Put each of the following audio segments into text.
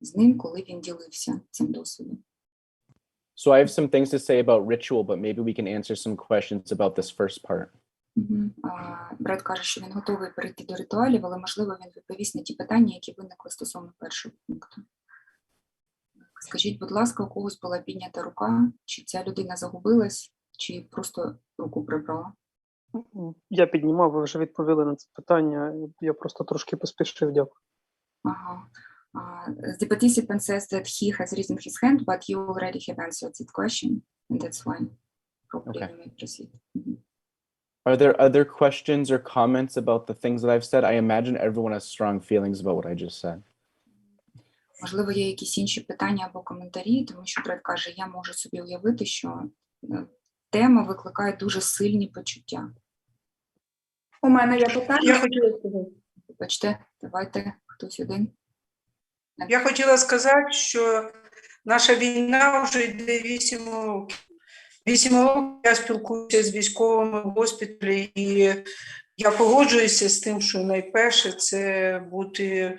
з ним, коли він ділився цим досвідом. So I have some things to say about ritual, but maybe we can answer some questions about this first part. Бред каже, що він готовий перейти до ритуалів, але, можливо, він відповість на ті питання, які виникли стосовно першого пункту. Скажіть, будь ласка, у когось була піднята рука, чи ця людина загубилась, чи просто руку прибрала? Я піднімав, ви вже відповіли на це питання, я просто трошки поспішив, дякую. Ага. The participant says that he has risen his hand, but you already have answered that question, and that's fine. Probably you may proceed. Are there other questions or comments about the things that I've said? I imagine everyone has strong feelings about what I just said. Можливо, є якісь інші питання або коментарі, тому що Бред каже, я можу собі уявити, що тема викликає дуже сильні почуття. У мене є питання. Я хотіла сказати. Бачите, давайте хтось один. Я хотіла сказати, що наша війна вже йде 8 років. 8 років я спілкуюся з військовими в госпіталі, і я погоджуюся з тим, що найперше це бути,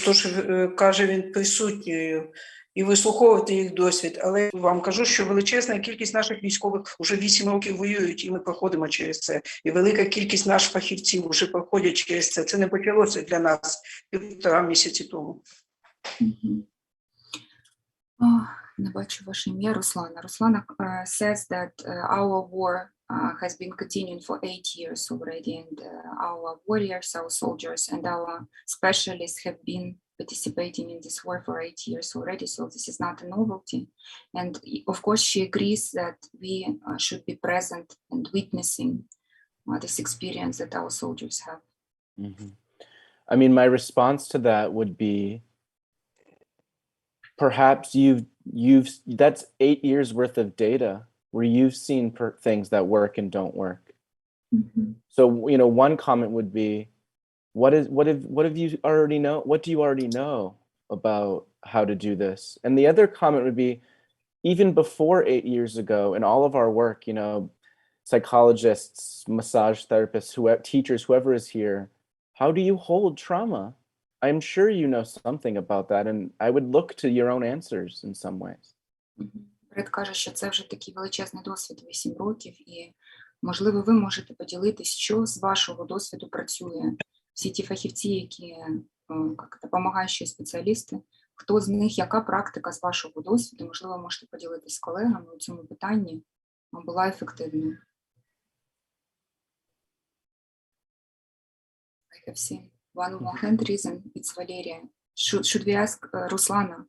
то, що каже він, присутньою і вислуховувати їх досвід. Але вам кажу, що величезна кількість наших військових вже 8 років воюють, і ми проходимо через це. І велика кількість наших фахівців вже проходять через це. Це не почалося для нас 1,5 місяці тому. Не бачу ваше ім'я, Руслана. Руслана says that our war has been continuing for 8 years already, and our warriors, our soldiers, and our specialists have been participating in this war for 8 years already, so this is not a novelty. And of course, she agrees that we should be present and witnessing this experience that our soldiers have. I mean, my response to that would be, perhaps that's 8 years worth of data where you've seen things that work and don't work. So, one comment would be, what do you already know about how to do this? And the other comment would be, even before 8 years ago, in all of our work, psychologists, massage therapists, teachers, whoever is here, how do you hold trauma? I'm sure you know something about that, and I would look to your own answers in some ways. Бред каже, що це вже такий величезний досвід 8 років, і, можливо, ви можете поділитись, що з вашого досвіду працює. Всі ті фахівці, які допомагаючі спеціалісти, хто з них, яка практика з вашого досвіду, можливо, можете поділитись з колегами у цьому питанні, була ефективною. I have seen one more hand reason, it's Valeria. Should we ask Руслана?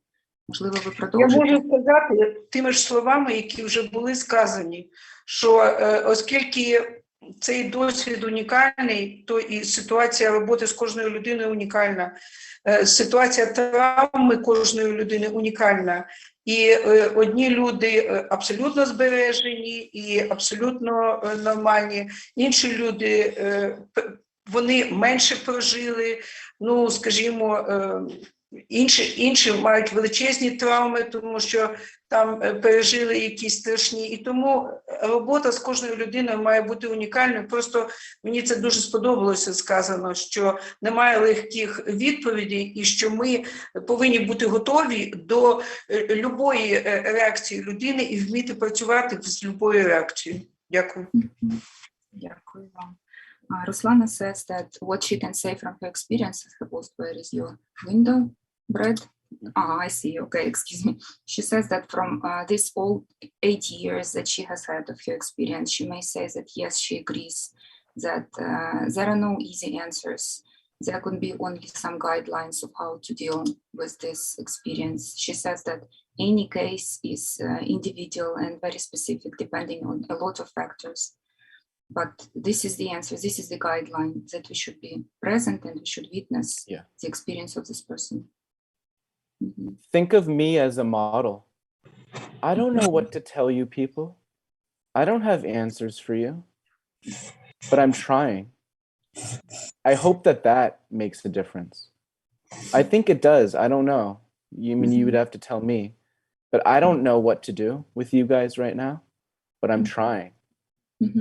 Можливо, ви продовжите? Я можу сказати тими ж словами, які вже були сказані, що оскільки цей досвід унікальний, то і ситуація роботи з кожною людиною унікальна, ситуація травми кожної людини унікальна. І одні люди абсолютно збережені і абсолютно нормальні, інші люди, вони менше прожили, скажімо, інші мають величезні травми, тому що там пережили якісь страшні. І тому робота з кожною людиною має бути унікальною. Просто мені це дуже сподобалося сказано, що немає легких відповідей і що ми повинні бути готові до любої реакції людини і вміти працювати з любою реакцією. Дякую. Дякую вам. Ruslana says that what she can say from her experience, supposed where is your window, Brad? I see, okay, excuse me. She says that from this all 8 years that she has had of her experience, she may say that yes, she agrees that there are no easy answers. There could be only some guidelines of how to deal with this experience. She says that any case is individual and very specific, depending on a lot of factors. But this is the answer, this is the guideline, that we should be present and we should witness the experience of this person. Think of me as a model. I don't know what to tell you people. I don't have answers for you, but I'm trying. I hope that makes a difference. I think it does, I don't know. You would have to tell me, but I don't know what to do with you guys right now, but I'm trying.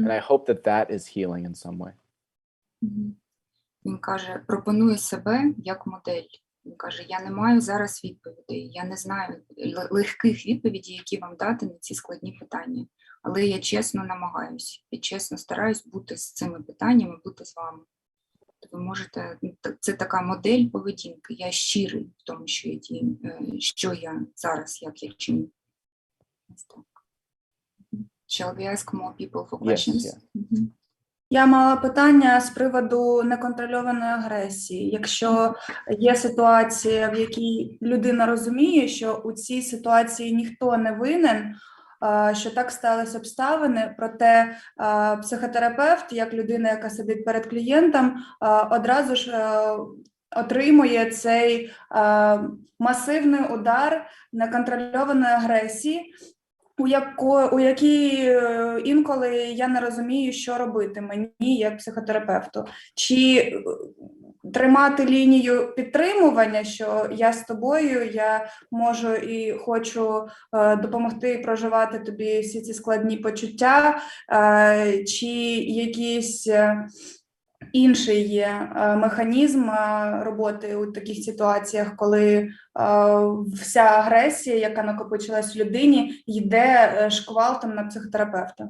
And I hope that is healing in some way. Він каже, пропонує себе як модель. Він каже, я не маю зараз відповідей, я не знаю легких відповідей, які вам дати на ці складні питання. Але я чесно намагаюсь, я чесно стараюсь бути з цими питаннями, бути з вами. Ви можете, це така модель поведінки, я щирий в тому, що я зараз, як я чиню. Ось так. Shall we ask more people for questions? Yes, Я мала питання з приводу неконтрольованої агресії. Якщо є ситуація, в якій людина розуміє, що у цій ситуації ніхто не винен, що так сталися обставини, проте психотерапевт, як людина, яка сидить перед клієнтом, одразу ж отримує цей масивний удар неконтрольованої агресії, у якій інколи я не розумію, що робити мені як психотерапевту. Чи тримати лінію підтримування, що я з тобою, я можу і хочу допомогти проживати тобі всі ці складні почуття, чи якісь інший є механізм роботи у таких ситуаціях, коли вся агресія, яка накопичилась в людині, йде шквалтом на психотерапевта.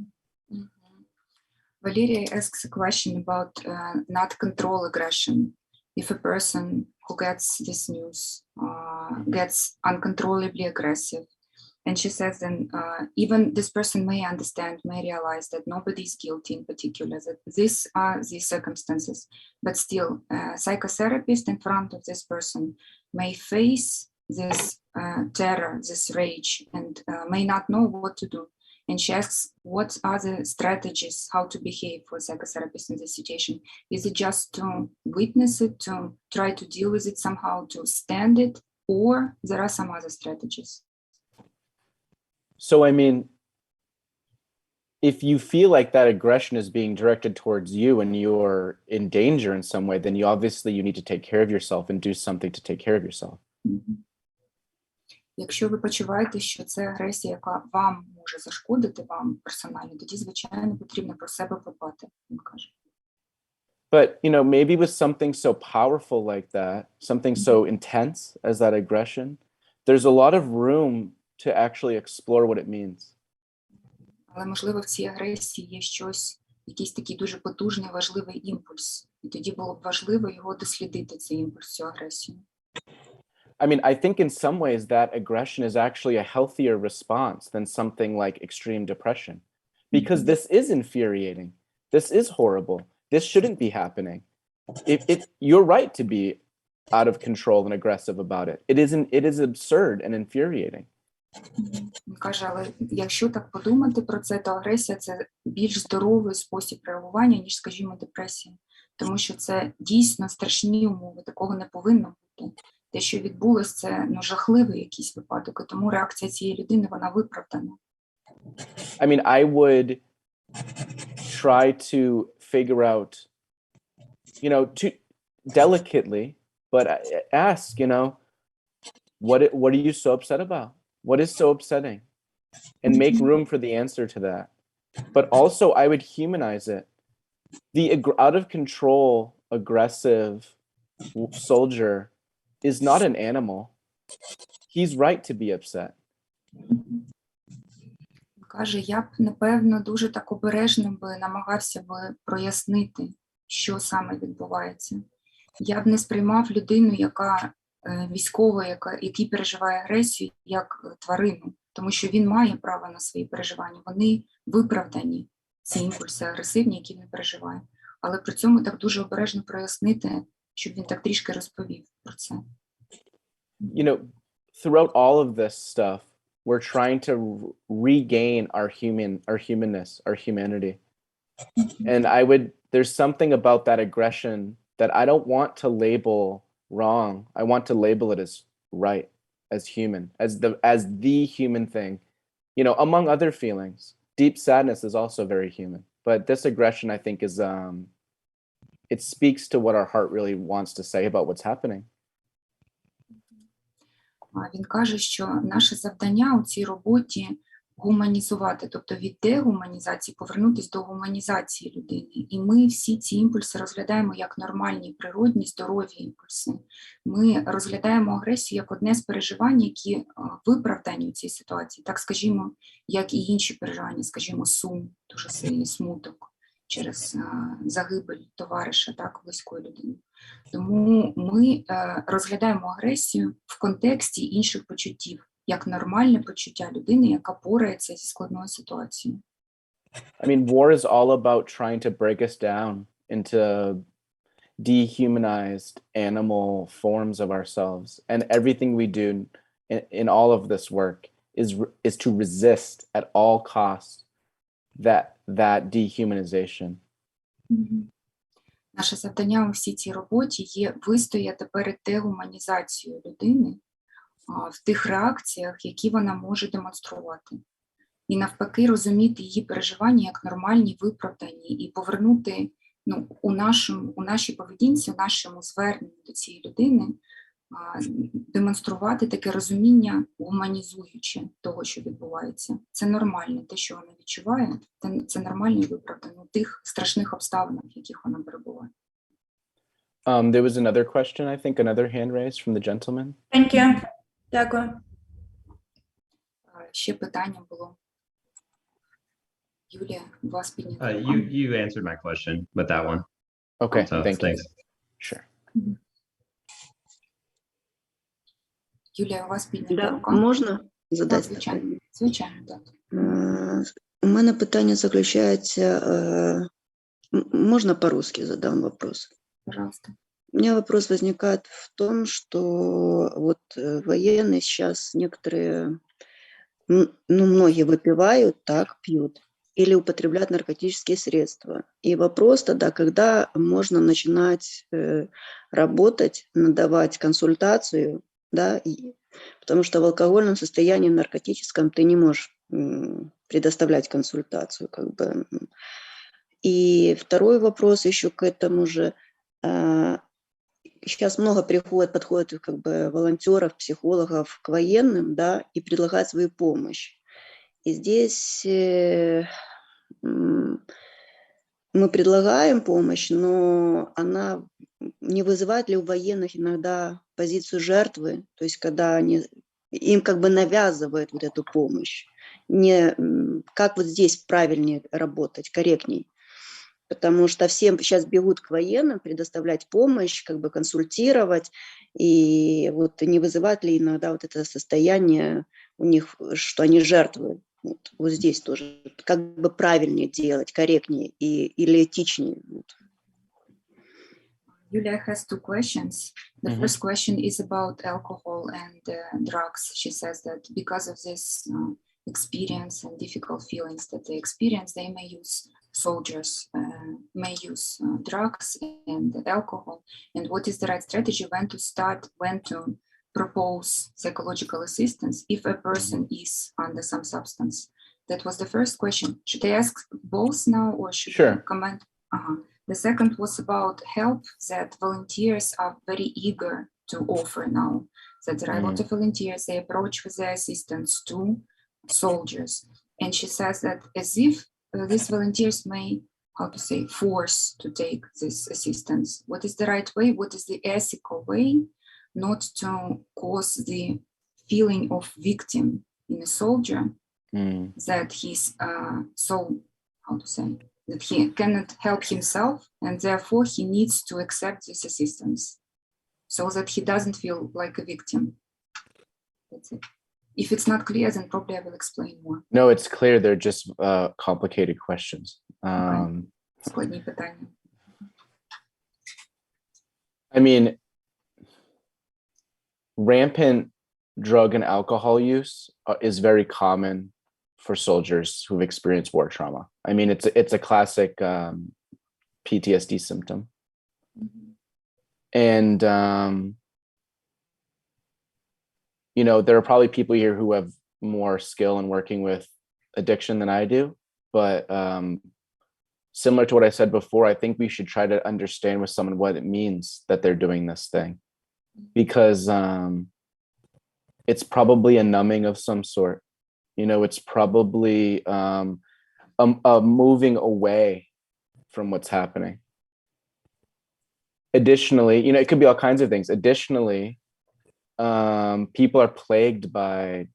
Valeria asks a question about not control aggression. If a person who gets this news gets uncontrollably aggressive, and she says then even this person may understand, may realize that nobody is guilty in particular, that these are the circumstances, but still a psychotherapist in front of this person may face this terror, this rage, and may not know what to do. And she asks, what are the strategies, how to behave for a psychotherapist in this situation? Is it just to witness it, to try to deal with it somehow, to stand it, or there are some other strategies? So, I mean, if you feel like that aggression is being directed towards you and you're in danger in some way, then you need to take care of yourself and do something to take care of yourself. Якщо ви почуваєте, що це агресія, яка вам може зашкодити, вам персонально, тоді, звичайно, потрібно про себе подбати, він каже. But, maybe with something so powerful like that, something so intense as that aggression, there's a lot of room to actually explore what it means. Але, можливо, в цій агресії є щось, якийсь такий дуже потужний, важливий імпульс. І тоді було б важливо його дослідити, цей імпульс, цю агресію. I mean, I think in some ways that aggression is actually a healthier response than something like extreme depression, because this is infuriating. This is horrible. This shouldn't be happening. You're right to be out of control and aggressive about it. It is absurd and infuriating. Він каже, але якщо так подумати про це, то агресія – це більш здоровий спосіб реагування, ніж, скажімо, депресія. Тому що це дійсно страшні умови, такого не повинно бути. Те, що відбулося, це жахливий якийсь випадок, і тому реакція цієї людини, вона виправдана. I mean, I would try to figure out, to delicately, but ask, what are you so upset about? What is so upsetting? And make room for the answer to that. But also, I would humanize it. The out of control, aggressive soldier is not an animal. He's right to be upset. Каже, я б, напевно, дуже так обережно би намагався би прояснити, що саме відбувається. Я б не сприймав людину, яка військова, який переживає агресію, як тварину, тому що він має право на свої переживання. Вони виправдані, ці імпульси агресивні, які він переживає. Але при цьому так дуже обережно прояснити, щоб він так трішки розповів про це. Throughout all of this stuff, we're trying to regain our humanness, our humanity. And there's something about that aggression that I don't want to label wrong. I want to label it as right, as human, as the human thing, among other feelings. Deep sadness is also very human, but this aggression, I think, is, it speaks to what our heart really wants to say about what's happening. Він каже, що наше завдання у цій роботі гуманізувати, тобто від дегуманізації повернутися до гуманізації людини. І ми всі ці імпульси розглядаємо як нормальні, природні, здорові імпульси. Ми розглядаємо агресію як одне з переживань, які виправдані у цій ситуації, так скажімо, як і інші переживання, скажімо, сум, дуже сильний смуток через загибель товариша, так, близької людини. Тому ми розглядаємо агресію в контексті інших почуттів, як нормальне почуття людини, яка порається зі складною ситуацією. I mean, war is all about trying to break us down into dehumanized animal forms of ourselves. And everything we do in all of this work is to resist at all costs that dehumanization. Наше завдання у всій цій роботі є вистояти перед дегуманізацією людини в тих реакціях, які вона може демонструвати. І навпаки розуміти її переживання як нормальні, виправдані, і повернути у нашій поведінці, у нашому зверненні до цієї людини, демонструвати таке розуміння гуманізуюче того, що відбувається. Це нормально, те, що вона відчуває, це нормально і виправдано в тих страшних обставинах, в яких вона перебуває. There was another question, I think, another hand raised from the gentleman. Thank you. Дякую. Ще питання було. Юлія, у вас піднята. You answered my question with that one. Okay, So, thank you. thanks. Sure. Юлія, у вас піднята Да, рука? можна задати звичайно. питання? Звичайно, так. У мене питання заключается, можно по-русски задам вопрос? Пожалуйста. У меня вопрос возникает в том, что вот военные сейчас некоторые, многие выпивают, так, пьют, или употребляют наркотические средства. И вопрос тогда, когда можно начинать работать, надавать консультацию, да, потому что в алкогольном состоянии, в наркотическом ты не можешь предоставлять консультацию, как бы. И второй вопрос еще к этому же. Сейчас много подходит как бы волонтеров, психологов к военным, да, и предлагают свою помощь. И здесь мы предлагаем помощь, но она не вызывает ли у военных иногда позицию жертвы, то есть когда им как бы навязывают вот эту помощь. Как вот здесь правильнее работать, корректней? Потому что все сейчас бегут к военным, предоставлять помощь, как бы консультировать, и вот не вызывает ли иногда вот это состояние у них, что они жертвы. Вот здесь тоже, как бы правильнее делать, корректнее или этичнее. Julia has two questions. The first question is about alcohol and drugs. She says that because of this experience and difficult feelings that they experience, they may use soldiers, may use drugs and alcohol. And what is the right strategy when to propose psychological assistance if a person is under some substance? That was the first question. Should I ask both now or should I comment? The second was about help that volunteers are very eager to offer now. That there are a lot of volunteers, they approach with their assistance to soldiers. And she says that as if these volunteers may, force to take this assistance. What is the right way? What is the ethical way not to cause the feeling of victim in a soldier that he's that he cannot help himself and therefore he needs to accept this assistance so that he doesn't feel like a victim. That's it. If it's not clear, then probably I will explain more. No, it's clear. They're just complicated questions. Складні питання. I mean, rampant drug and alcohol use is very common for soldiers who've experienced war trauma. I mean, it's a classic PTSD symptom. And, you know, there are probably people here who have more skill in working with addiction than I do, but similar to what I said before, I think we should try to understand with someone what it means that they're doing this thing, because it's probably a numbing of some sort. It's probably a moving away from what's happening. Additionally, it could be all kinds of things. Additionally, people are plagued by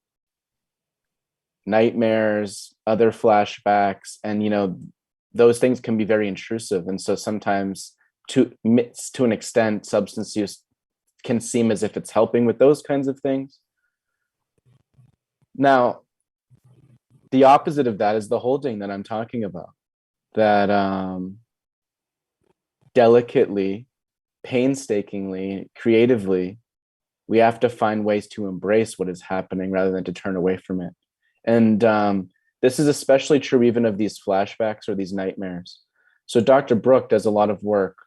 nightmares, other flashbacks, and those things can be very intrusive. And so sometimes to an extent, substance use can seem as if it's helping with those kinds of things. Now, the opposite of that is the holding that I'm talking about, that delicately, painstakingly, creatively, we have to find ways to embrace what is happening rather than to turn away from it. And this is especially true even of these flashbacks or these nightmares. So Dr. Brooke does a lot of work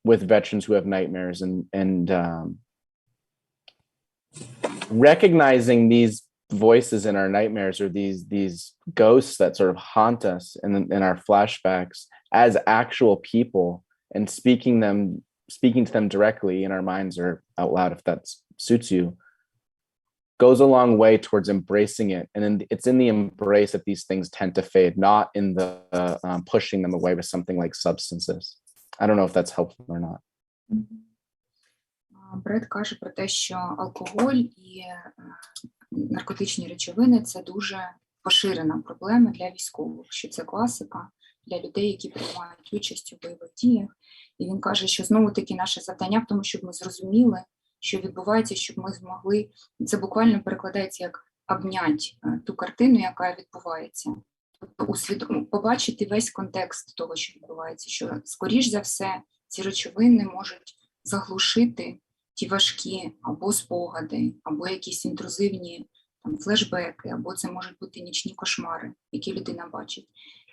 with veterans who have nightmares, and recognizing these voices in our nightmares, or these ghosts that sort of haunt us in our flashbacks as actual people, and speaking to them directly in our minds or out loud, if that suits you, goes a long way towards embracing it. And then it's in the embrace that these things tend to fade, not in the pushing them away with something like substances. I don't know if that's helpful or not. Бред каже про те, що алкоголь і наркотичні речовини – це дуже поширена проблема для військових, що це класика для людей, які приймають участь у бойових діях. І він каже, що знову-таки наше завдання в тому, щоб ми зрозуміли, що відбувається, щоб ми змогли, це буквально перекладається як обнять ту картину, яка відбувається. Тобто побачити весь контекст того, що відбувається, що, скоріш за все, ці речовини можуть заглушити ті важкі або спогади, або якісь інтрузивні флешбеки, або це можуть бути нічні кошмари, які людина бачить.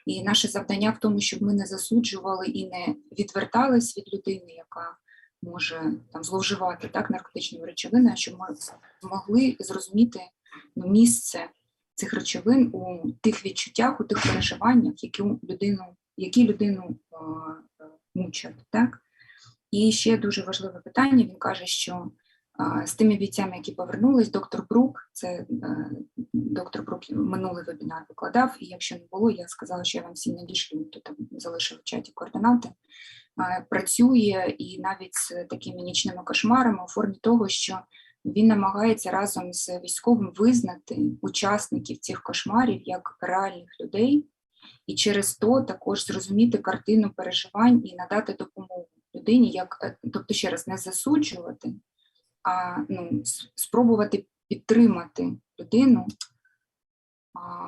І наше завдання в тому, щоб ми не засуджували і не відвертались від людини, яка може зловживати наркотичними речовинами, а щоб ми змогли зрозуміти місце цих речовин у тих відчуттях, у тих переживаннях, які людину мучать. Так? І ще дуже важливе питання, він каже, що з тими бійцями, які повернулись, доктор Брук минулий вебінар викладав, і якщо не було, я сказала, що я вам всім надішлю, то там залишив в чаті координати, працює і навіть з такими нічними кошмарами у формі того, що він намагається разом з військовим визнати учасників цих кошмарів як реальних людей, і через то також зрозуміти картину переживань і надати допомогу людині, тобто ще раз не засуджувати, а спробувати підтримати людину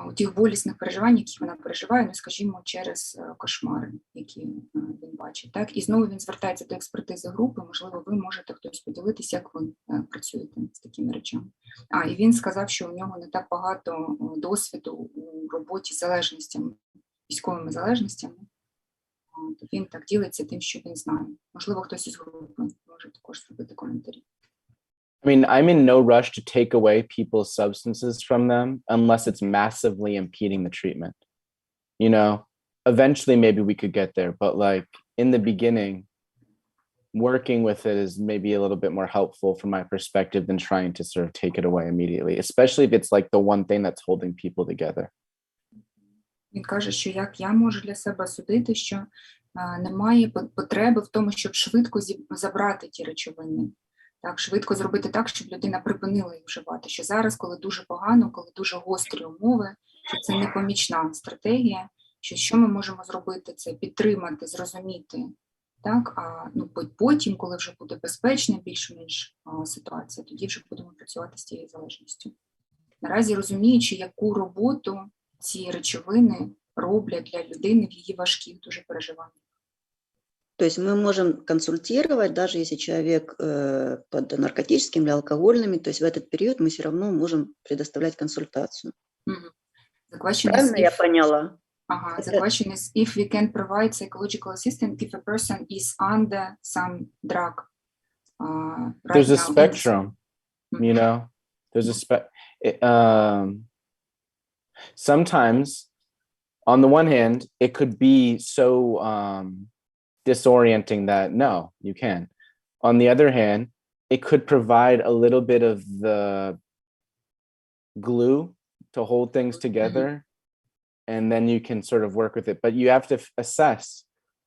у тих болісних переживаннях, які вона переживає, скажімо, через кошмари, які він бачить. Так? І знову він звертається до експертизи групи, можливо, ви можете хтось поділитися, як ви працюєте з такими речами. І він сказав, що у нього не так багато досвіду у роботі з залежностями, військовими залежностями. Він так ділиться тим, що він знає. Можливо, хтось із групи може також зробити коментарі. I mean, I'm in no rush to take away people's substances from them unless it's massively impeding the treatment. Eventually maybe we could get there, but in the beginning, working with it is maybe a little bit more helpful from my perspective than trying to sort of take it away immediately, especially if it's the one thing that's holding people together. Він каже, що як я можу для себе судити, що немає потреби в тому, щоб швидко забрати ті речовини. Так, швидко зробити так, щоб людина припинила їх вживати. Що зараз, коли дуже погано, коли дуже гострі умови, що це непомічна стратегія, що ми можемо зробити, це підтримати, зрозуміти. Так, потім, коли вже буде безпечна більш-менш ситуація, тоді вже будемо працювати з тією залежністю. Наразі розуміючи, яку роботу ці речовини роблять для людини в її важких дуже переживаннях. То есть мы можем консультировать, даже если человек под наркотическими или алкогольными, то есть в этот период мы все равно можем предоставлять консультацию. Правильно я поняла? The question is if we can provide psychological assistance if a person is under some drug. There's a spectrum, There's a sometimes, on the one hand, it could be so disorienting that no, you can't. On the other hand, it could provide a little bit of the glue to hold things together, and then you can sort of work with it. But you have to assess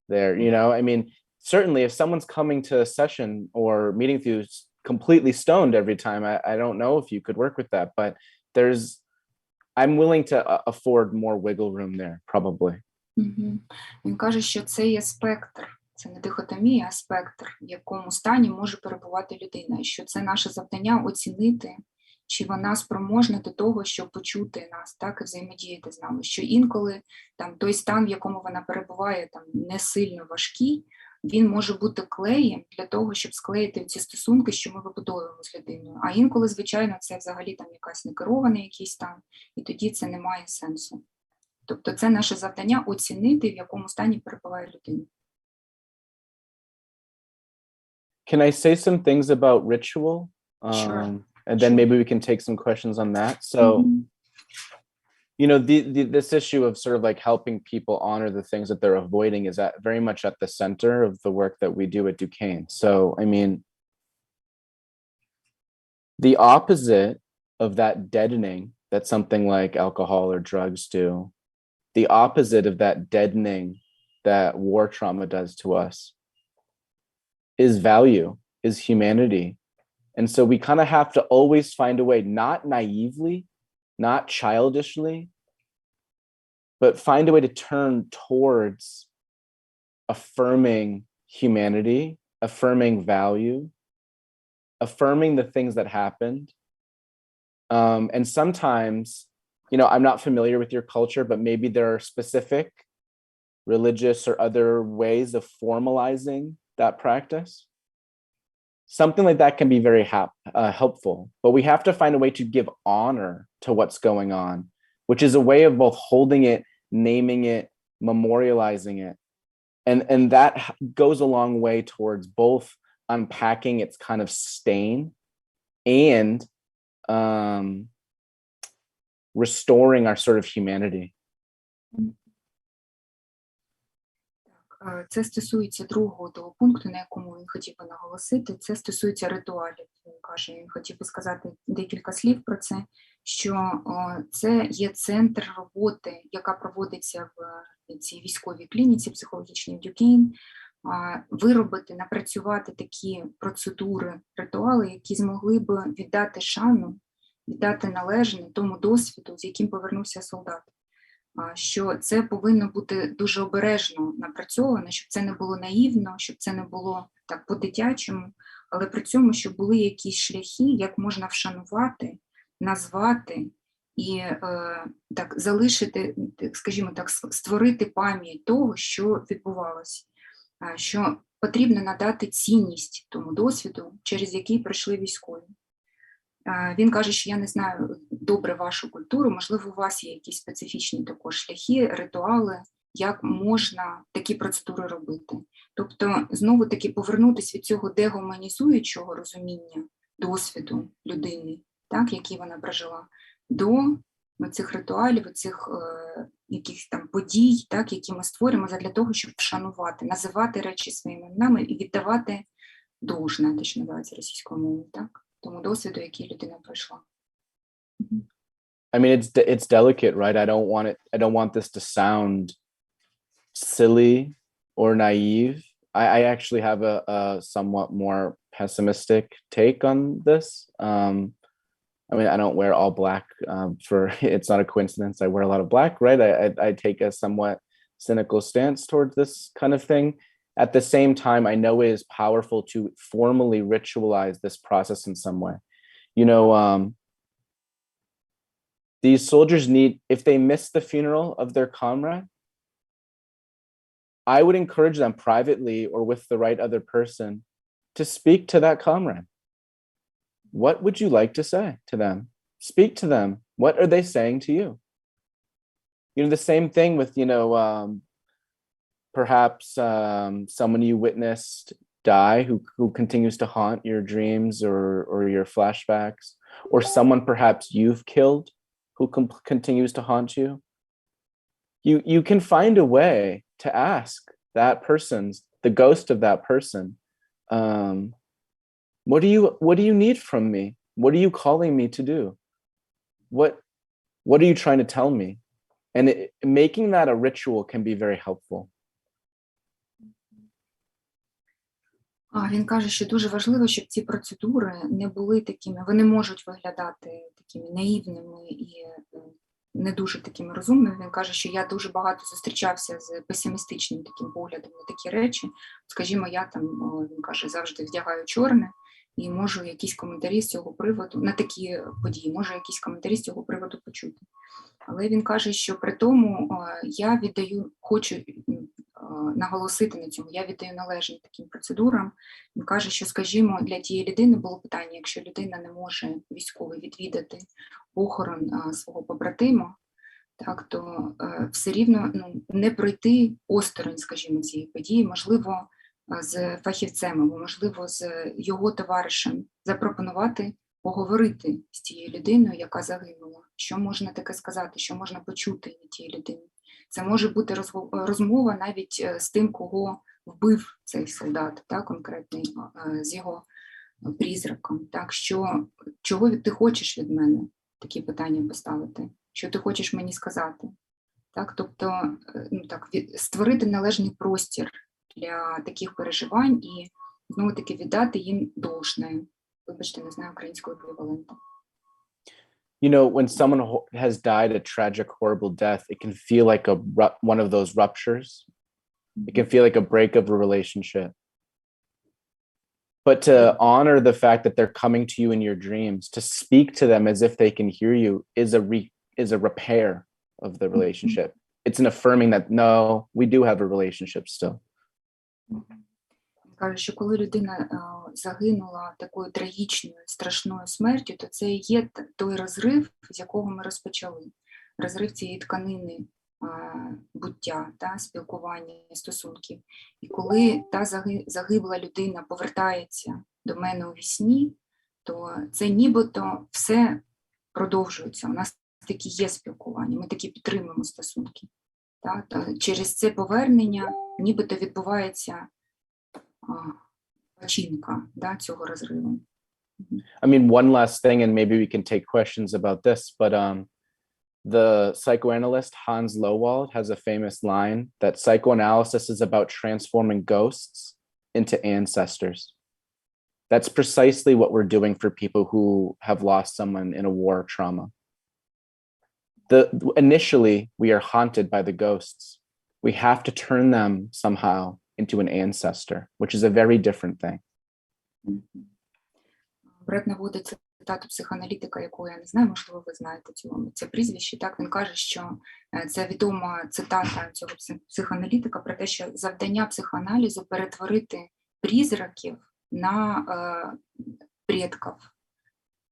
there, you know, I mean, certainly if someone's coming to a session or meeting with you completely stoned every time, I don't know if you could work with that, but I'm willing to afford more wiggle room there, probably. Він каже, що це є спектр, це не дихотомія, а спектр, в якому стані може перебувати людина, і що це наше завдання оцінити, чи вона спроможна до того, щоб почути нас, так, і взаємодіяти з нами, що інколи там той стан, в якому вона перебуває, там не сильно важкий, він може бути клеєм для того, щоб склеїти ці стосунки, що ми вибудовуємо з людиною. А інколи, звичайно, це взагалі там якась некерований якийсь стан, і тоді це не має сенсу. Тобто це наше завдання оцінити, в якому стані перебуває людина. Can I say some things about ritual? Sure. And then Sure. maybe we can take some questions on that. So, you know, this issue of sort of like helping people honor the things that they're avoiding is very much at the center of the work that we do at Duquesne. So, I mean, the opposite of that deadening that something like alcohol or drugs do, the opposite of that deadening that war trauma does to us is value, is humanity. And so we kind of have to always find a way, not naively, not childishly, but find a way to turn towards affirming humanity, affirming value, affirming the things that happened. And sometimes, you know, I'm not familiar with your culture, but maybe there are specific religious or other ways of formalizing that practice. Something like that can be very helpful, but we have to find a way to give honor to what's going on, which is a way of both holding it, naming it, memorializing it. And that goes a long way towards both unpacking its kind of stain and restoring our sort of humanity. Це стосується другого того пункту, на якому він хотів би наголосити. Це стосується ритуалів. Він каже, він хотів би сказати декілька слів про це, що це є центр роботи, яка проводиться в цій військовій клініці психологічній Duquesne, виробити, напрацювати такі процедури, ритуали, які змогли б віддати шану, віддати належне тому досвіду, з яким повернувся солдат. Що це повинно бути дуже обережно напрацьовано, щоб це не було наївно, щоб це не було так по-дитячому, але при цьому, щоб були якісь шляхи, як можна вшанувати, назвати і так залишити, скажімо так, створити пам'ять того, що відбувалося, що потрібно надати цінність тому досвіду, через який пройшли військові. Він каже, що я не знаю добре вашу культуру, можливо, у вас є якісь специфічні також шляхи, ритуали, як можна такі процедури робити. Тобто, знову-таки повернутися від цього дегуманізуючого розуміння досвіду людини, так, який вона прожила, до цих ритуалів, цих якихось там подій, так, які ми створюємо для того, щоб вшанувати, називати речі своїми іменами і віддавати должне, те, що називається російською мовою, так? Тому досвіду, який людина пройшла. I mean, it's delicate, right? I don't want this to sound silly or naive. I actually have a somewhat more pessimistic take on this. I mean, I don't wear all black it's not a coincidence. I wear a lot of black, right? I take a somewhat cynical stance towards this kind of thing. At the same time, I know it is powerful to formally ritualize this process in some way. You know, these soldiers need, if they miss the funeral of their comrade, I would encourage them privately or with the right other person to speak to that comrade. What would you like to say to them? Speak to them. What are they saying to you? You know, the same thing with, you know, perhaps someone you witnessed die who continues to haunt your dreams or your flashbacks, or someone perhaps you've killed who continues to haunt you. You can find a way to ask that person's, the ghost of that person, what do you need from me? What are you calling me to do? what are you trying to tell me? And making that a ritual can be very helpful. Він каже, що дуже важливо, щоб ці процедури не були такими, вони можуть виглядати такими наївними і не дуже такими розумними. Він каже, що я дуже багато зустрічався з песимістичним таким поглядом на такі речі. Скажімо, я там, він каже, завжди вдягаю чорне і можу якісь коментарі з цього приводу, на такі події, можу якісь коментарі з цього приводу почути. Але він каже, що при тому я хочу наголосити на цьому, я віддаю належність таким процедурам. Він каже, що, скажімо, для тієї людини було питання, якщо людина не може військовий відвідати похорон свого побратима, так, то все рівно не пройти осторонь, скажімо, цієї події, можливо, з фахівцем або, можливо, з його товаришем запропонувати поговорити з тією людиною, яка загинула. Що можна таке сказати, що можна почути від тієї людини. Це може бути розмова навіть з тим, кого вбив цей солдат, так, конкретний, з його призраком. Так, чого ти хочеш від мене? Такі питання поставити. Що ти хочеш мені сказати? Так, тобто, створити належний простір для таких переживань і, знову-таки, віддати їм должне. Вибачте, не знаю українського еквіваленту. You know, when someone has died a tragic, horrible death, it can feel like one of those ruptures. It can feel like a break of a relationship. But to honor the fact that they're coming to you in your dreams, to speak to them as if they can hear you, is a repair of the relationship. It's an affirming that, no, we do have a relationship still. Каже, що коли людина загинула такою трагічною, страшною смертю, то це і є той розрив, з якого ми розпочали. Розрив цієї тканини буття, спілкування, стосунків. І коли та загибла людина повертається до мене у вісні, то це нібито все продовжується. У нас такі є спілкування, ми такі підтримуємо стосунки. Через це повернення нібито відбувається починка цього розриву. I mean, one last thing, and maybe we can take questions about this, but the psychoanalyst Hans Lowald has a famous line that psychoanalysis is about transforming ghosts into ancestors. That's precisely what we're doing for people who have lost someone in a war trauma. Initially, we are haunted by the ghosts. We have to turn them somehow into an ancestor, which is a very different thing. Бред наводить цитату психоаналітика, яку я не знаю, можливо, ви знаєте це прізвище. Так, він каже, що це відома цитата цього психоаналітика про те, що завдання психоаналізу перетворити призраків на предків.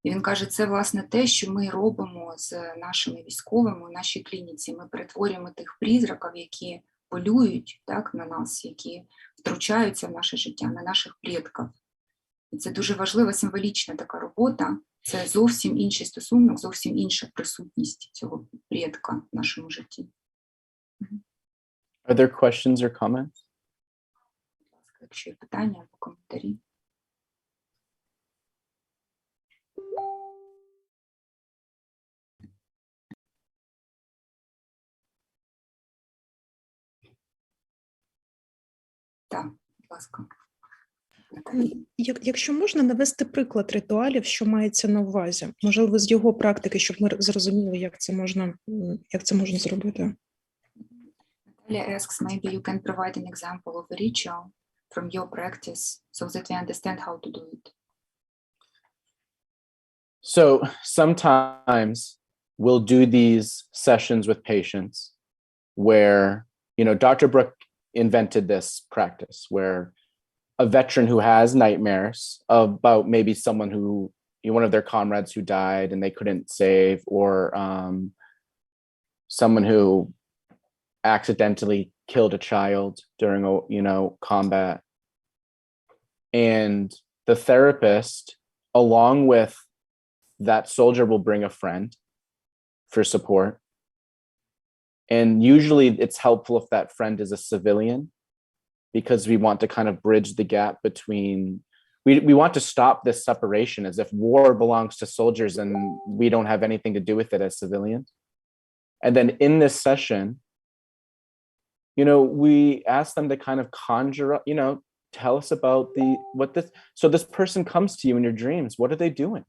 І він каже, це, власне, те, що ми робимо з нашими військовими у нашій клініці. Ми перетворюємо тих призраків, які полюють, так, на нас, які втручаються в наше життя, на наших предків. І це дуже важлива символічна така робота. Це зовсім інший стосунок, зовсім інша присутність цього предка в нашому житті. Are there questions or comments? Якщо є питання або коментарі. Так, будь ласка. Якщо можна навести приклад ритуалів, що мається на увазі, можливо, з його практики, щоб ми зрозуміли, як це можна зробити. Natalia asks, maybe you can provide an example of a ritual from your practice so that we understand how to do it. So sometimes we'll do these sessions with patients where, you know, Dr. Brooke invented this practice where a veteran who has nightmares about maybe someone who, one of their comrades who died and they couldn't save, or someone who accidentally killed a child during combat. And the therapist, along with that soldier, will bring a friend for support. And usually it's helpful if that friend is a civilian, because we want to kind of bridge the gap between we want to stop this separation as if war belongs to soldiers and we don't have anything to do with it as civilians. And then in this session, we ask them to kind of conjure up, tell us about so this person comes to you in your dreams. What are they doing?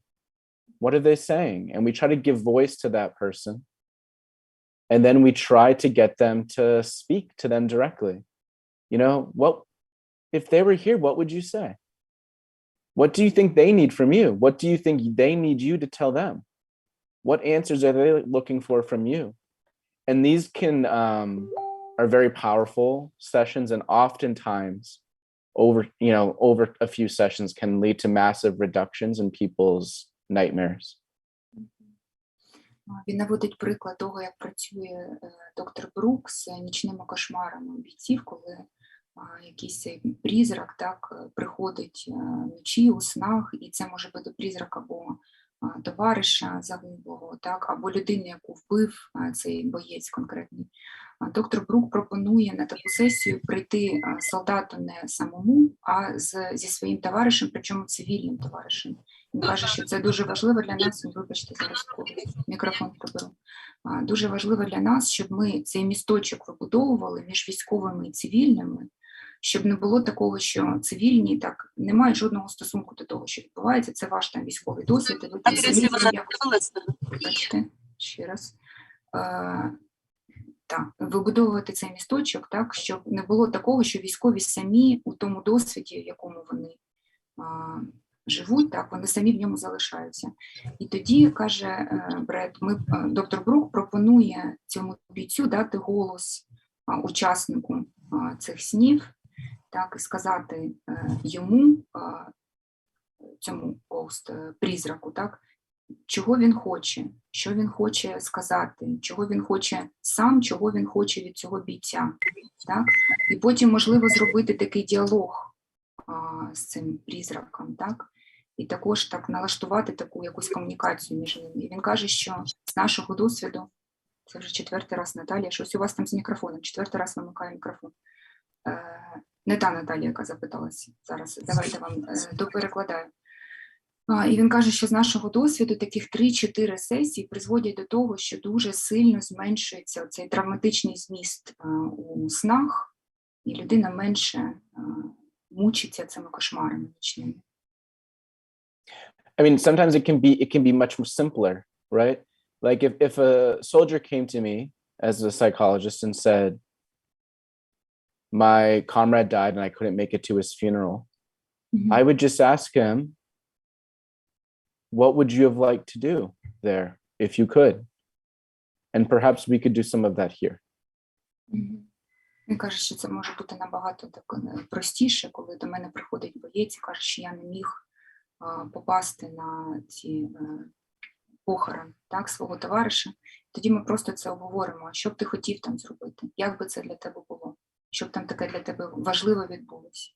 What are they saying? And we try to give voice to that person. And then we try to get them to speak to them directly. What if they were here, what would you say? What do you think they need from you? What do you think they need you to tell them? What answers are they looking for from you? And these are very powerful sessions, and oftentimes over a few sessions can lead to massive reductions in people's nightmares. Він наводить приклад того, як працює доктор Брук з нічними кошмарами бійців, коли якийсь цей призрак приходить вночі у снах, і це може бути призрак або товариша загиблого, або людини, яку вбив цей боєць конкретний. Доктор Брук пропонує на таку сесію прийти солдату не самому, а зі своїм товаришем, причому цивільним товаришем. Він каже, що це дуже важливо для нас, вибачте, зараз мікрофон приберу, дуже важливо для нас, щоб ми цей місточок вибудовували між військовими і цивільними, щоб не було такого, що цивільні не мають жодного стосунку до того, що відбувається, це ваш там військовий досвід, і ви там самі бачите, ще раз. Вибудовувати цей місточок, щоб не було такого, що військові самі у тому досвіді, в якому вони живуть, вони самі в ньому залишаються. І тоді, каже Бред, доктор Брук пропонує цьому бійцю дати голос учаснику цих снів, і сказати йому, цьому призраку, чого він хоче, що він хоче сказати, чого він хоче сам, чого він хоче від цього бійця. І потім, можливо, зробити такий діалог з цим призраком, і також налаштувати таку якусь комунікацію між ними. І він каже, що з нашого досвіду, це вже 4-й раз Наталія, щось у вас там з мікрофоном, 4-й раз вимикаю мікрофон. Не та Наталія, яка запиталася зараз, давайте вам доперекладаю. І він каже, що з нашого досвіду таких 3-4 сесії призводять до того, що дуже сильно зменшується цей травматичний зміст у снах, і людина менше мучиться цими кошмарами нічними. I mean, sometimes it can be much more simpler, right? Like if a soldier came to me as a psychologist and said, my comrade died and I couldn't make it to his funeral, I would just ask him, what would you have liked to do there if you could? And perhaps we could do some of that here. Він каже, що це може бути набагато простіше, коли до мене приходить боєць і каже, що я не міг попасти на ці похорон свого товариша. Тоді ми просто це обговоримо, що б ти хотів там зробити, як би це для тебе було, щоб там таке для тебе важливо відбулося.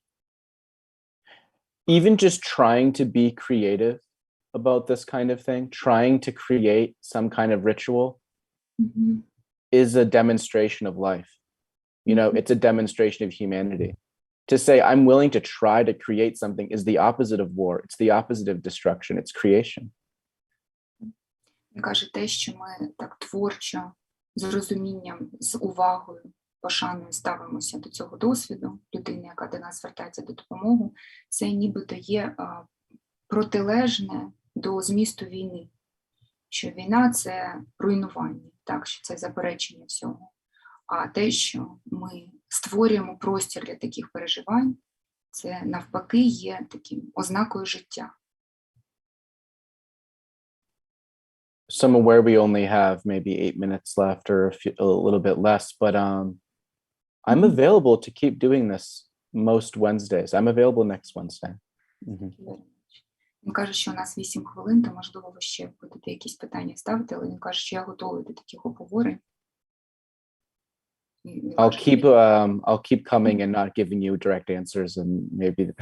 Even just trying to be creative about this kind of thing, trying to create some kind of ritual is a demonstration of life. It's a demonstration of humanity. To say I'm willing to try to create something is the opposite of war. It's the opposite of destruction. It's creation. Він каже, те, що ми так творчо, з розумінням, з увагою, пошаною ставимося до цього досвіду людини, яка до нас звертається до допомоги, це нібито є протилежне до змісту війни. Що війна – це руйнування, що це заперечення всього. А те, що ми створюємо простір для таких переживань, це навпаки є таким ознакою життя. So I'm aware we only have maybe 8 minutes left or a little bit less, but I'm available to keep doing this most Wednesdays. I'm available next Wednesday. Він каже, що у нас 8 хвилин, то, можливо, ви ще будете якісь питання ставити, але він каже, що я готовий до таких обговорень. I'll keep coming and not giving you direct answers, and maybe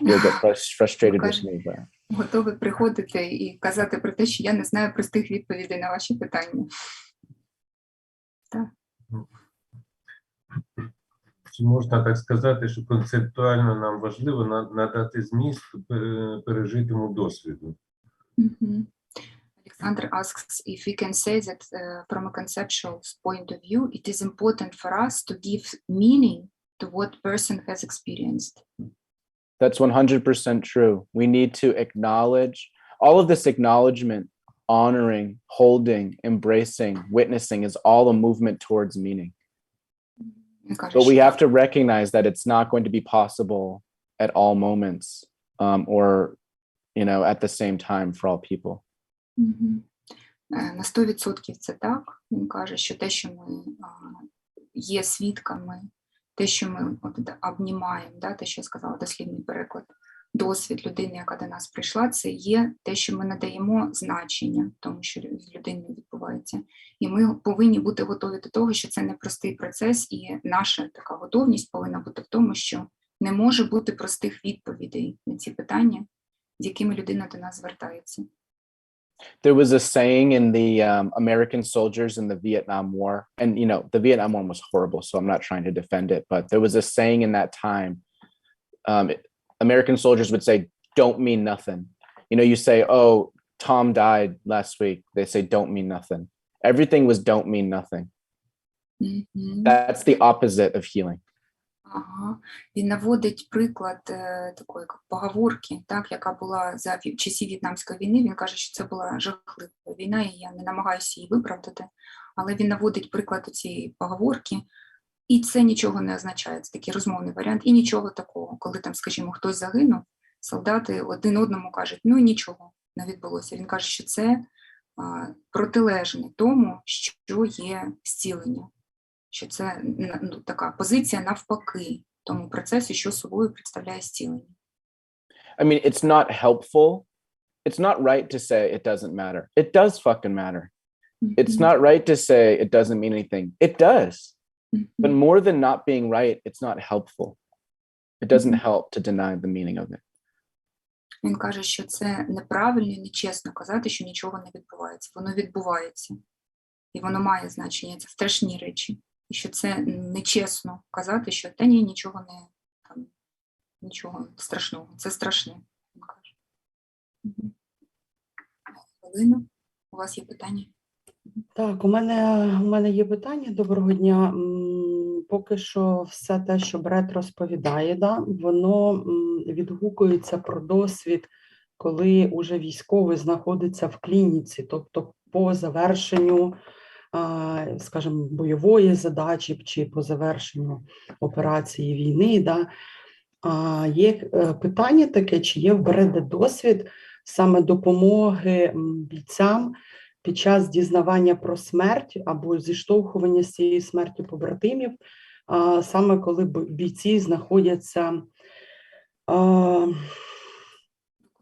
you'll get frustrated with me. But готовий приходити і казати про те, що я не знаю простих відповідей на ваші питання. Так. Чи можна так сказати, що концептуально нам важливо надати зміст пережитому досвіду? Mhm. Alexander asks if we can say that from a conceptual point of view, it is important for us to give meaning to what person has experienced. That's 100% true. We need to acknowledge all of this acknowledgement, honoring, holding, embracing, witnessing is all a movement towards meaning. Він каже, But we що have to recognize that it's not going to be possible at all moments or, at the same time for all people. Мгм. На 100% це так. Він каже, що те, що ми є свідками, те, що ми обнімаємо, те, що я сказала, дослівний переклад, досвід людини, яка до нас прийшла, це є те, що ми надаємо значення тому, що з людиною відбувається. І ми повинні бути готові до того, що це непростий процес, і наша така готовність повинна бути в тому, що не може бути простих відповідей на ці питання, з якими людина до нас звертається. There was a saying in the American soldiers in the Vietnam War, and the Vietnam War was horrible, so I'm not trying to defend it, but there was a saying in that time, American soldiers would say, don't mean nothing. You say, oh, Tom died last week. They say, don't mean nothing. Everything was don't mean nothing. Мгм. That's the opposite of healing. Ага. Він наводить приклад такої поговорки, яка була за часів В'єтнамської війни. Він каже, що це була жахлива війна, і я не намагаюся її виправдати, але він наводить приклад цієї поговорки, і це нічого не означає. Це такий розмовний варіант, і нічого такого. Коли там, скажімо, хтось загинув, солдати один одному кажуть, ну нічого не відбулося. Він каже, що це протилежне тому, що є зцілення. Що це така позиція навпаки тому процесу, що собою представляє зцілення. I mean, it's not helpful. It's not right to say it doesn't matter. It does fucking matter. It's not right to say it doesn't mean anything. It does. But more than not being right, it's not helpful. It doesn't help to deny the meaning of it. Він каже, що це неправильно і нечесно казати, що нічого не відбувається. Воно відбувається. І воно має значення. Це страшні речі. І що це нечесно казати, що та ні, нічого страшного. Це страшне, він каже. Галина, у вас є питання? Так, у мене є питання. Доброго дня. Поки що все те, що Бред розповідає, воно відгукується про досвід, коли уже військовий знаходиться в клініці, тобто по завершенню, скажімо, бойової задачі чи по завершенню операції війни. Є питання таке, чи є в Бреда досвід саме допомоги бійцям під час дізнавання про смерть або зіштовхування з цією смертю побратимів, саме коли бійці знаходяться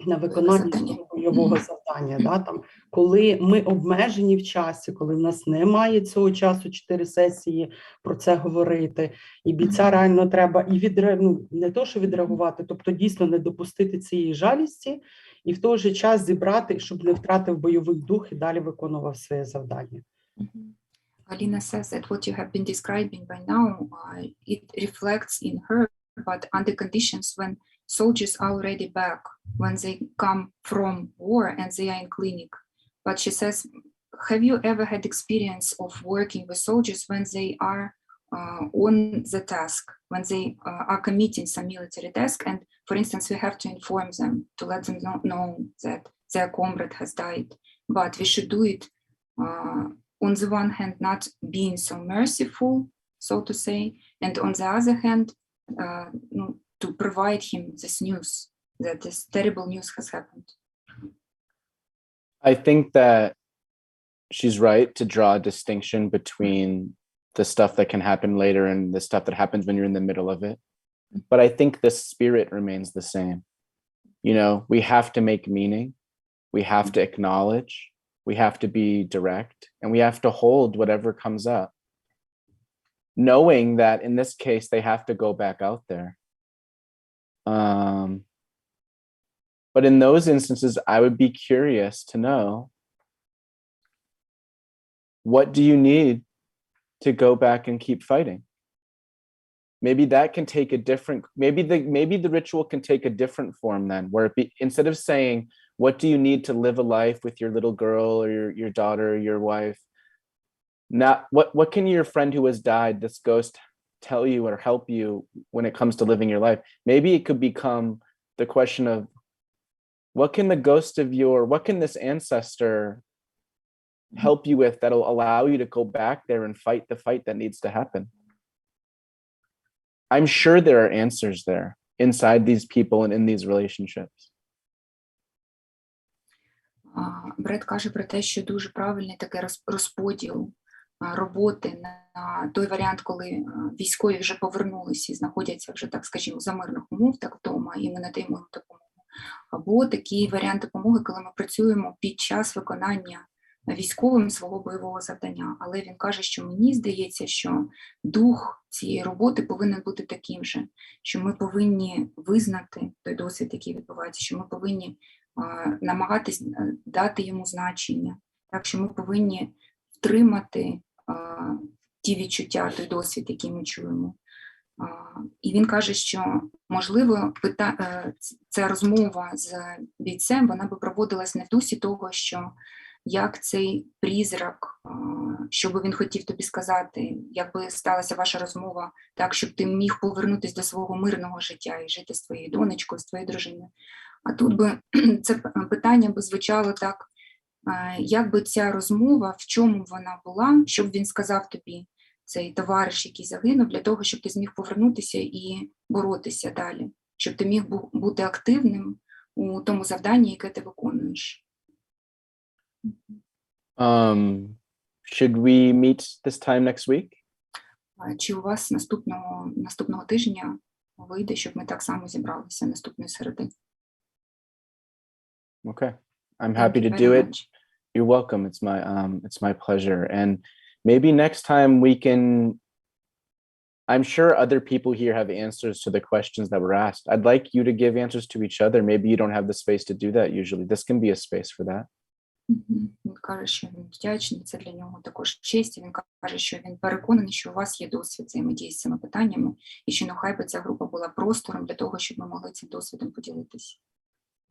на виконанні бойового завдання. Коли ми обмежені в часі, коли в нас немає цього часу 4 сесії про це говорити, і бійця реально треба не то, що відреагувати, тобто дійсно не допустити цієї жалісті, і в той же час зібрати, щоб не втратив бойовий дух і далі виконував своє завдання. Alina says that what you have been describing by now, it reflects in her, but under conditions when soldiers are already back, when they come from war and they are in clinic. But she says, have you ever had experience of working with soldiers when they are on the task, when they are committing some military task, and for instance, we have to inform them, to let them know that their comrade has died, but we should do it on the one hand, not being so merciful, so to say, and on the other hand, to provide him this news, that this terrible news has happened. I think that she's right to draw a distinction between the stuff that can happen later and the stuff that happens when you're in the middle of it. But I think the spirit remains the same. We have to make meaning. We have to acknowledge. We have to be direct. And we have to hold whatever comes up, knowing that in this case, they have to go back out there. But in those instances, I would be curious to know, what do you need to go back and keep fighting? maybe that can take a different, maybe the ritual can take a different form then, where instead of saying, what do you need to live a life with your little girl or your daughter or your wife, now what can your friend who has died, this ghost, tell you or help you when it comes to living your life? Maybe it could become the question of, what can this ancestor help you with that'll allow you to go back there and fight the fight that needs to happen? I'm sure there are answers there inside these people and in these relationships. Бред каже про те, що дуже правильний такий розподіл роботи на той варіант, коли військові вже повернулися і знаходяться вже, так скажімо, за мирних умов, так вдома, і ми надаємо їм допомогу. Або такі варіанти допомоги, коли ми працюємо під час виконання військовим свого бойового завдання. Але він каже, що мені здається, що дух цієї роботи повинен бути таким же, що ми повинні визнати той досвід, який відбувається, що ми повинні намагатись дати йому значення, так що ми повинні втримати ті відчуття, той досвід, який ми чуємо. І він каже, що, можливо, ця розмова з бійцем, вона би проводилась не в дусі того, що як цей призрак, що би він хотів тобі сказати, якби сталася ваша розмова так, щоб ти міг повернутися до свого мирного життя і жити з твоєю донечкою, з твоєю дружиною. А тут би це питання би звучало так, як би ця розмова, в чому вона була, щоб він сказав тобі, цей товариш, який загинув, для того, щоб ти зміг повернутися і боротися далі, щоб ти міг бути активним у тому завданні, яке ти виконуєш. Should we meet this time next week? Чи у вас наступного тижня вийде, щоб ми так само зібралися наступної середи? Okay, I'm happy to do it. You're welcome. It's my pleasure. And maybe next time we can, I'm sure other people here have answers to the questions that were asked. I'd like you to give answers to each other. Maybe you don't have the space to do that usually. This can be a space for that. Він каже, що він вдячний, це для нього також честь. Він каже, що він переконаний, що у вас є досвід взаємодії з цими питаннями, і що нехай би ця група була простором для того, щоб ми могли цим досвідом поділитися.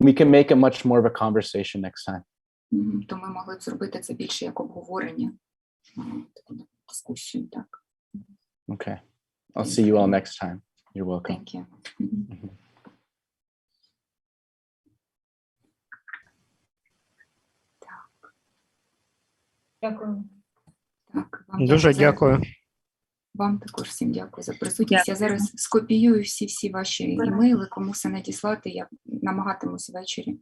We can make it much more of a conversation next time. То ми могли б зробити це більше як обговорення, таку дискусію, так. Okay, I'll see you all next time. You're welcome. Thank you. Дякую. Так, вам Дуже дякую. Вам також всім дякую за присутність. Я зараз скопіюю всі ваші імейли, кому все надіслати. Я намагатимусь ввечері.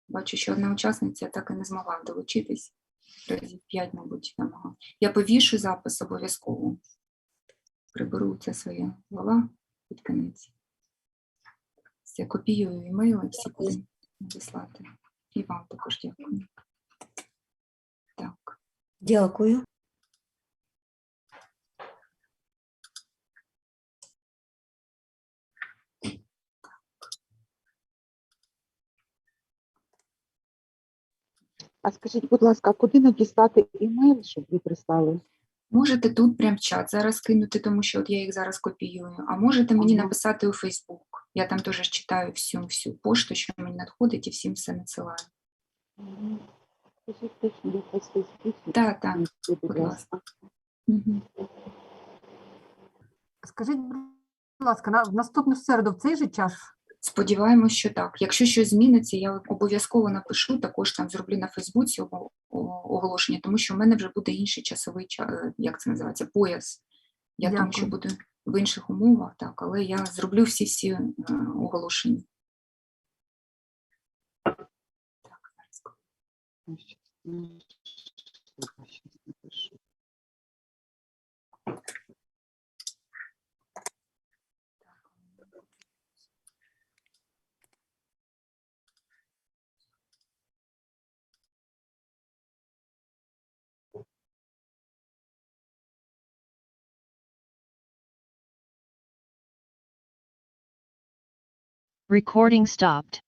Бачу, що одна учасниця так і не змогла долучитись. Разів 5, мабуть, намагала. Я повішу запис обов'язково. Приберу це своє голова під кінець. Я копіюю імейли, всі будемо надіслати. І вам також дякую. Так. Дякую. А скажіть, будь ласка, куди надіслати імейл, щоб ви прислали? Можете тут прям чат зараз кинути, тому що от я їх зараз копіюю, а можете мені написати у Facebook. Я там теж читаю всю пошту, що мені надходить, і всім все надсилаю. Так, будь ласка. Скажіть, будь ласка, в наступну середу в цей же час? Сподіваємось, що так. Якщо щось зміниться, я обов'язково напишу, також там зроблю на Фейсбуці оголошення, тому що в мене вже буде інший часовий, як це називається, пояс. Я тому що буду в інших умовах, так, але я зроблю всі оголошення. Recording stopped.